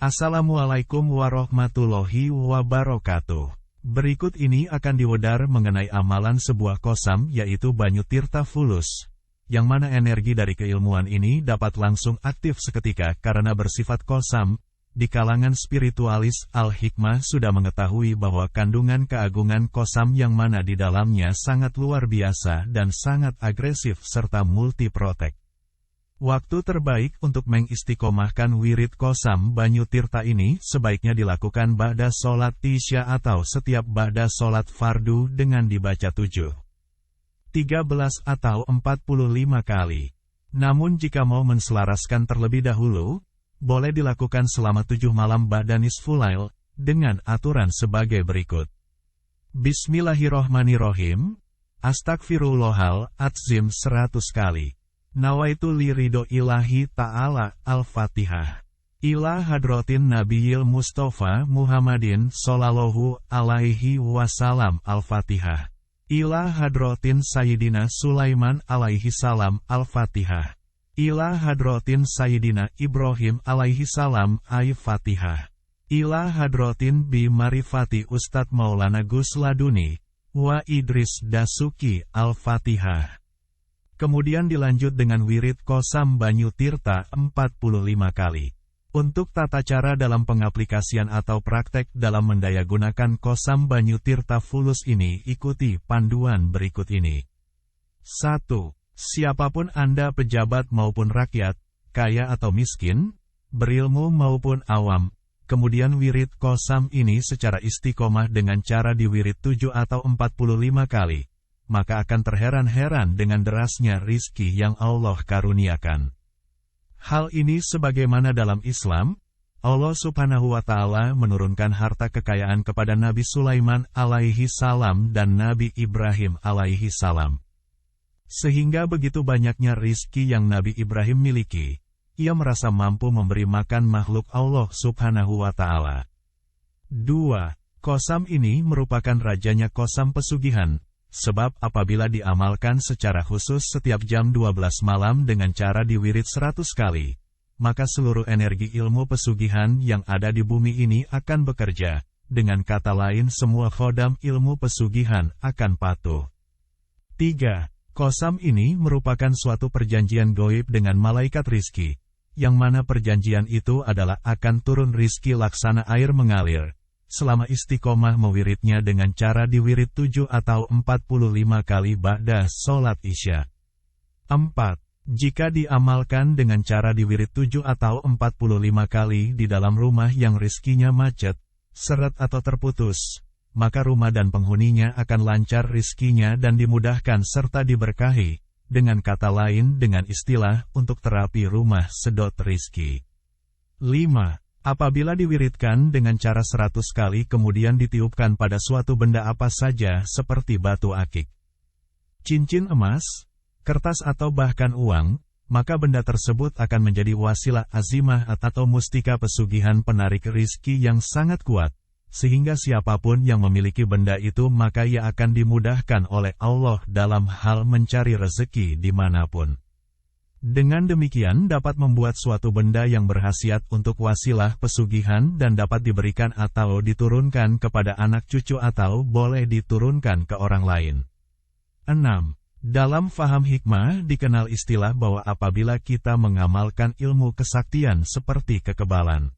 Assalamualaikum warahmatullahi wabarakatuh. Berikut ini akan diwedar mengenai amalan sebuah kosam yaitu Banyu Tirta Fulus, yang mana energi dari keilmuan ini dapat langsung aktif seketika karena bersifat kosam. Di kalangan spiritualis Al-Hikmah sudah mengetahui bahwa kandungan keagungan kosam yang mana di dalamnya sangat luar biasa dan sangat agresif serta multiprotek. Waktu terbaik untuk mengistiqomahkan wirid kosam Banyu Tirta ini sebaiknya dilakukan ba'da sholat isya atau setiap ba'da sholat fardu dengan dibaca 7, 13 atau 45 kali. Namun jika mau menselaraskan terlebih dahulu, boleh dilakukan selama 7 malam ba'da nisful lail dengan aturan sebagai berikut. Bismillahirrohmanirrohim. Astagfirullahal adzim 100 kali. Nawaitu li ridho ilahi ta'ala. Al-Fatihah. Ila hadrotin Nabiyil Mustafa Muhammadin Sallallahu alaihi wasallam. Al-Fatihah. Ila hadrotin Sayyidina Sulaiman alaihi salam. Al-Fatihah. Ila hadrotin Sayyidina Ibrahim alaihi salam. Al-Fatihah. Ila hadrotin bi marifati Ustadz Maulana Gus Laduni wa Idris Dasuki. Al-Fatihah. Kemudian dilanjut dengan wirid kosam Banyu Tirta 45 kali. Untuk tata cara dalam pengaplikasian atau praktek dalam mendayagunakan kosam Banyu Tirta Fulus ini, ikuti panduan berikut ini. 1. Siapapun Anda, pejabat maupun rakyat, kaya atau miskin, berilmu maupun awam, kemudian wirid kosam ini secara istiqomah dengan cara diwirid 7 atau 45 kali, maka akan terheran-heran dengan derasnya rizki yang Allah karuniakan. Hal ini sebagaimana dalam Islam, Allah Subhanahu wa Ta'ala menurunkan harta kekayaan kepada Nabi Sulaiman alaihi salam dan Nabi Ibrahim alaihi salam. Sehingga begitu banyaknya rizki yang Nabi Ibrahim miliki, ia merasa mampu memberi makan makhluk Allah Subhanahu wa Ta'ala. 2. Kosam ini merupakan rajanya kosam pesugihan. Sebab apabila diamalkan secara khusus setiap jam 12 malam dengan cara diwirid 100 kali, maka seluruh energi ilmu pesugihan yang ada di bumi ini akan bekerja. Dengan kata lain, semua khodam ilmu pesugihan akan patuh. 3. Kosam ini merupakan suatu perjanjian goib dengan malaikat rizki, yang mana perjanjian itu adalah akan turun rizki laksana air mengalir, selama istiqomah mewiridnya dengan cara diwirid 7 atau 45 kali ba'da sholat isya. 4. Jika diamalkan dengan cara diwirid 7 atau 45 kali di dalam rumah yang rizkinya macet, seret atau terputus, maka rumah dan penghuninya akan lancar rizkinya dan dimudahkan serta diberkahi, dengan kata lain dengan istilah untuk terapi rumah sedot rizki. 5. Apabila diwiridkan dengan cara 100 kali kemudian ditiupkan pada suatu benda apa saja seperti batu akik, cincin emas, kertas atau bahkan uang, maka benda tersebut akan menjadi wasilah azimah atau mustika pesugihan penarik rizki yang sangat kuat, sehingga siapapun yang memiliki benda itu maka ia akan dimudahkan oleh Allah dalam hal mencari rezeki dimanapun. Dengan demikian dapat membuat suatu benda yang berhasiat untuk wasilah pesugihan dan dapat diberikan atau diturunkan kepada anak cucu atau boleh diturunkan ke orang lain. 6. Dalam faham hikmah dikenal istilah bahwa apabila kita mengamalkan ilmu kesaktian seperti kekebalan,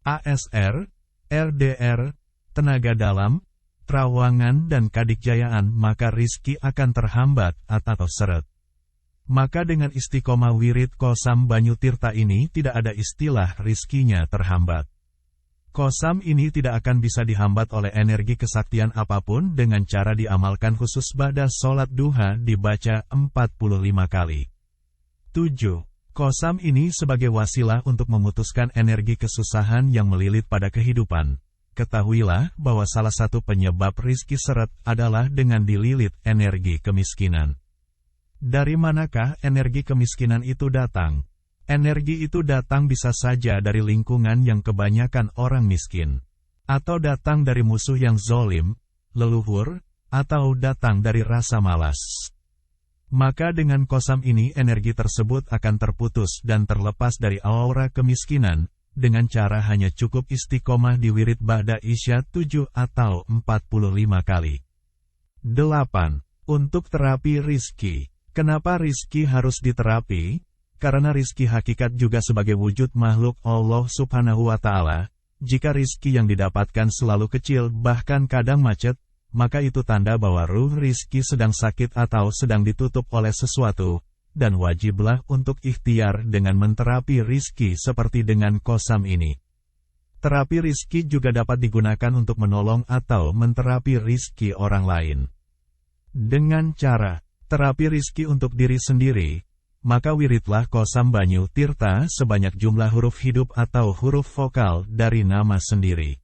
ASR, RDR, tenaga dalam, terawangan dan kadikjayaan, maka rizki akan terhambat atau seret. Maka dengan istiqomah wirid kosam Banyu Tirta ini tidak ada istilah rizkinya terhambat. Kosam ini tidak akan bisa dihambat oleh energi kesaktian apapun dengan cara diamalkan khusus ba'da sholat duha dibaca 45 kali. 7. Kosam ini sebagai wasilah untuk memutuskan energi kesusahan yang melilit pada kehidupan. Ketahuilah bahwa salah satu penyebab rizki seret adalah dengan dililit energi kemiskinan. Dari manakah energi kemiskinan itu datang? Energi itu datang bisa saja dari lingkungan yang kebanyakan orang miskin, atau datang dari musuh yang zolim, leluhur, atau datang dari rasa malas. Maka dengan kosam ini energi tersebut akan terputus dan terlepas dari aura kemiskinan, dengan cara hanya cukup istiqomah di wirid ba'da isya 7 atau 45 kali. 8. Untuk terapi rizki. Kenapa rizki harus diterapi? Karena rizki hakikat juga sebagai wujud makhluk Allah Subhanahu wa Ta'ala. Jika rizki yang didapatkan selalu kecil bahkan kadang macet, maka itu tanda bahwa ruh rizki sedang sakit atau sedang ditutup oleh sesuatu, dan wajiblah untuk ikhtiar dengan menterapi rizki seperti dengan qasam ini. Terapi rizki juga dapat digunakan untuk menolong atau menterapi rizki orang lain. Dengan cara terapi rizki untuk diri sendiri, maka wiridlah qasam Banyu Tirta sebanyak jumlah huruf hidup atau huruf vokal dari nama sendiri.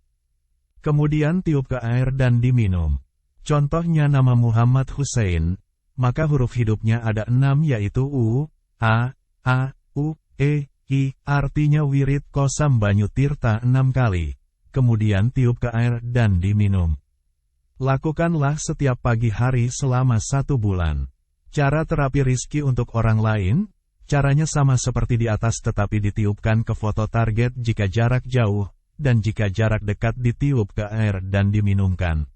Kemudian tiup ke air dan diminum. Contohnya nama Muhammad Hussein, maka huruf hidupnya ada 6 yaitu U, A, U, E, I, artinya wirid qasam Banyu Tirta 6 kali. Kemudian tiup ke air dan diminum. Lakukanlah setiap pagi hari selama 1 bulan. Cara terapi rizki untuk orang lain, caranya sama seperti di atas tetapi ditiupkan ke foto target jika jarak jauh, dan jika jarak dekat ditiup ke air dan diminumkan.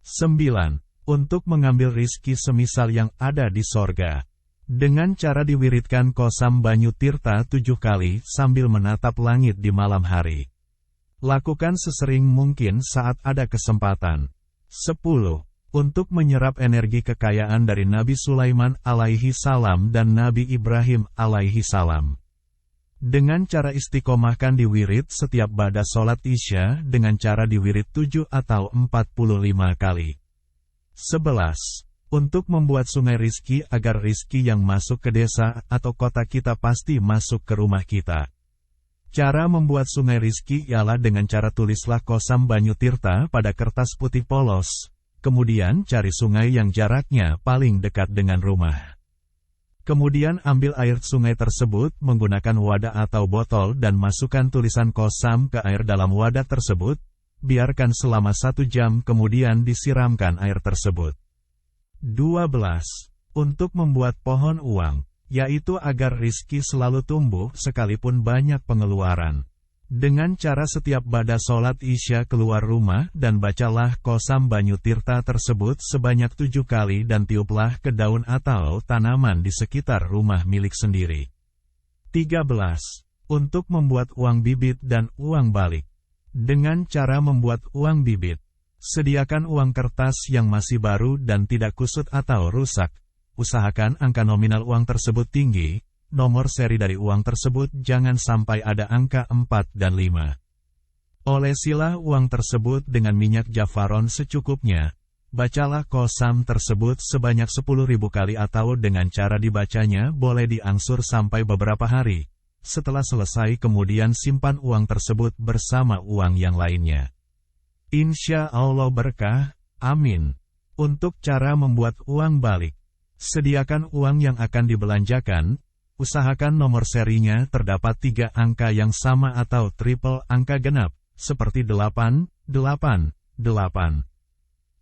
9. Untuk mengambil rizki semisal yang ada di sorga. Dengan cara diwiridkan qasam Banyu Tirta 7 kali sambil menatap langit di malam hari. Lakukan sesering mungkin saat ada kesempatan. 10. Untuk menyerap energi kekayaan dari Nabi Sulaiman alaihi salam dan Nabi Ibrahim alaihi salam. Dengan cara istiqomahkan di wirid setiap ba'da sholat isya dengan cara diwirid 7 atau 45 kali. 11. Untuk membuat sungai rizki agar rizki yang masuk ke desa atau kota kita pasti masuk ke rumah kita. Cara membuat sungai rizki ialah dengan cara tulislah qasam Banyu Tirta pada kertas putih polos. Kemudian cari sungai yang jaraknya paling dekat dengan rumah. Kemudian ambil air sungai tersebut menggunakan wadah atau botol dan masukkan tulisan qasam ke air dalam wadah tersebut. Biarkan selama 1 jam kemudian disiramkan air tersebut. 12. Untuk membuat pohon uang, yaitu agar rizki selalu tumbuh sekalipun banyak pengeluaran. Dengan cara setiap ba'da sholat isya keluar rumah dan bacalah qasam Banyu Tirta tersebut sebanyak 7 kali dan tiuplah ke daun atau tanaman di sekitar rumah milik sendiri. 13. Untuk membuat uang bibit dan uang balik. Dengan cara membuat uang bibit, sediakan uang kertas yang masih baru dan tidak kusut atau rusak. Usahakan angka nominal uang tersebut tinggi. Nomor seri dari uang tersebut jangan sampai ada angka 4 dan 5. Olesilah uang tersebut dengan minyak jafaron secukupnya. Bacalah qasam tersebut sebanyak 10.000 kali atau dengan cara dibacanya boleh diangsur sampai beberapa hari. Setelah selesai kemudian simpan uang tersebut bersama uang yang lainnya. Insya Allah berkah, amin. Untuk cara membuat uang balik. Sediakan uang yang akan dibelanjakan. Usahakan nomor serinya terdapat 3 angka yang sama atau triple angka genap, seperti 8, 8, 8,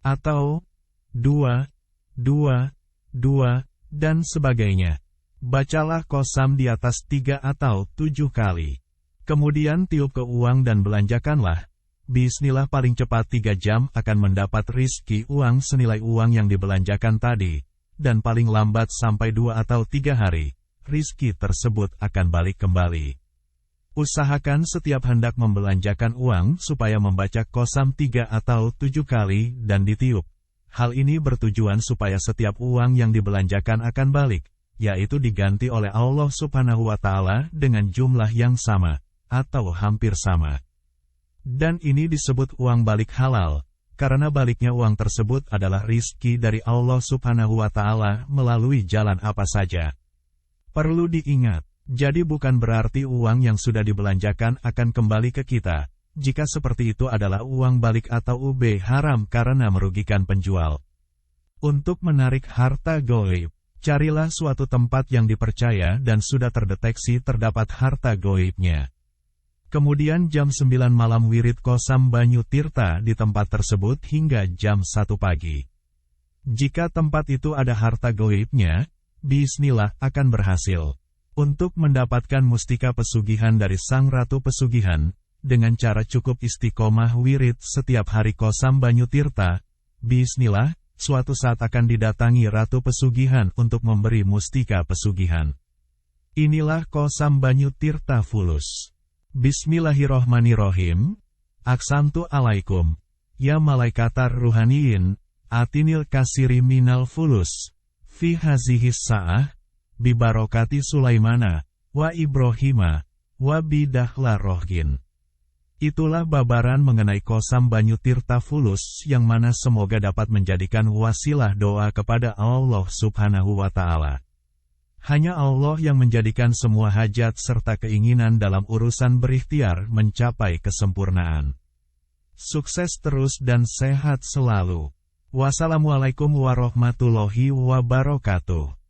atau 2, 2, 2, dan sebagainya. Bacalah qasam di atas 3 atau 7 kali. Kemudian tiup ke uang dan belanjakanlah. Bismillah paling cepat 3 jam akan mendapat rizki uang senilai uang yang dibelanjakan tadi, dan paling lambat sampai 2 atau 3 hari. Rizki tersebut akan balik kembali. Usahakan setiap hendak membelanjakan uang supaya membaca qasam 3 atau 7 kali dan ditiup. Hal ini bertujuan supaya setiap uang yang dibelanjakan akan balik, yaitu diganti oleh Allah Subhanahu wa Ta'ala dengan jumlah yang sama, atau hampir sama. Dan ini disebut uang balik halal, karena baliknya uang tersebut adalah rizki dari Allah Subhanahu wa Ta'ala melalui jalan apa saja. Perlu diingat, jadi bukan berarti uang yang sudah dibelanjakan akan kembali ke kita, jika seperti itu adalah uang balik atau UB haram karena merugikan penjual. Untuk menarik harta gaib, carilah suatu tempat yang dipercaya dan sudah terdeteksi terdapat harta gaibnya. Kemudian jam 9 malam wirid qasam Banyu Tirta di tempat tersebut hingga jam 1 pagi. Jika tempat itu ada harta gaibnya, bismillah akan berhasil. Untuk mendapatkan mustika pesugihan dari Sang Ratu Pesugihan, dengan cara cukup istiqomah wirid setiap hari Kosam Banyu Tirta, bismillah, suatu saat akan didatangi Ratu Pesugihan untuk memberi mustika pesugihan. Inilah Kosam Banyu Tirta Fulus. Bismillahirrohmanirrohim. Aksantu alaikum. Ya malaikatar ruhaniyin, atinil kasiri minal fulus. Fi hazihis sa'ah. Bibarokati Sulaimana, wa Ibrahima, wa bidahla rohgin. Itulah babaran mengenai Kosam Banyu Tirta Fulus yang mana semoga dapat menjadikan wasilah doa kepada Allah Subhanahu wa Ta'ala. Hanya Allah yang menjadikan semua hajat serta keinginan dalam urusan berikhtiar mencapai kesempurnaan. Sukses terus dan sehat selalu. Wassalamualaikum warahmatullahi wabarakatuh.